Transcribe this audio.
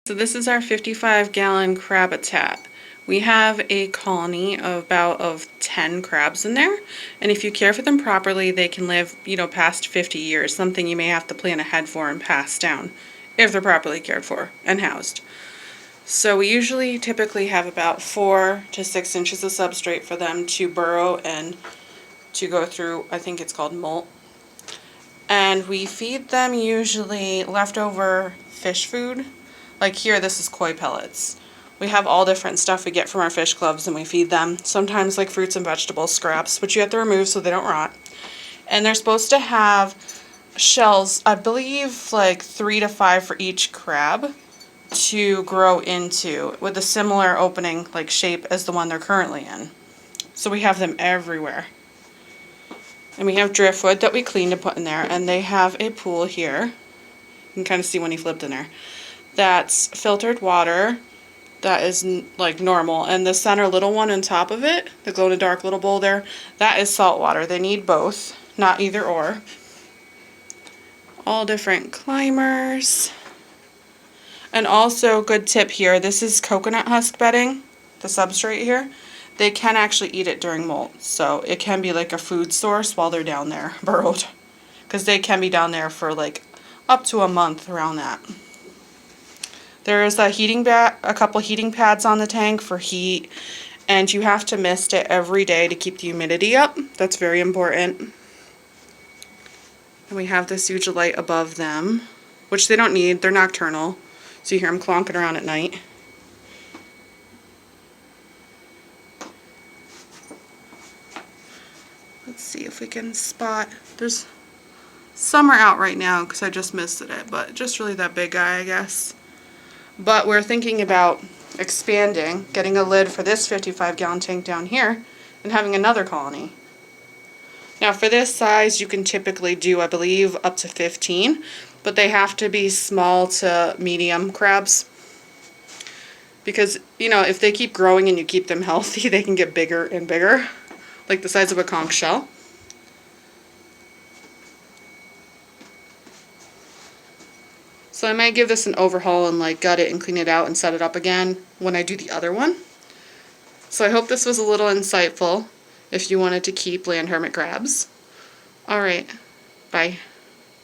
So this is our 55-gallon Crabitat. We have a colony of 10 crabs in there, and if you care for them properly, they can live, past 50 years, something you may have to plan ahead for and pass down if they're properly cared for and housed. So we typically have about 4 to 6 inches of substrate for them to burrow and to go through. I think it's called molt. And we feed them usually leftover fish food. Like here, this is koi pellets. We have all different stuff we get from our fish clubs and we feed them. Sometimes like fruits and vegetable scraps, which you have to remove so they don't rot. And they're supposed to have shells, I believe like 3 to 5 for each crab to grow into, with a similar opening like shape as the one they're currently in. So we have them everywhere. And we have driftwood that we cleaned and put in there, and they have a pool here. You can kind of see when he flipped in there. That's filtered water that is like normal, and the center little one on top of it, the glow-in-the-dark little bowl there, that is salt water. They need both, not either or. All different climbers. And also, good tip here, this is coconut husk bedding, the substrate here. They can actually eat it during molt, so it can be like a food source while they're down there burrowed, because they can be down there for like up to a month around that. There is a couple heating pads on the tank for heat, and you have to mist it every day to keep the humidity up. That's very important. And we have this huge light above them, which they don't need. They're nocturnal, so you hear them clonking around at night. Let's see if we can spot. There's some are out right now because I just misted it, but just really that big guy, I guess. But we're thinking about expanding, getting a lid for this 55-gallon tank down here, and having another colony. Now for this size, you can typically do, I believe, up to 15, but they have to be small to medium crabs. Because, if they keep growing and you keep them healthy, they can get bigger and bigger, like the size of a conch shell. So I might give this an overhaul and like gut it and clean it out and set it up again when I do the other one. So I hope this was a little insightful if you wanted to keep land hermit crabs. Alright, bye.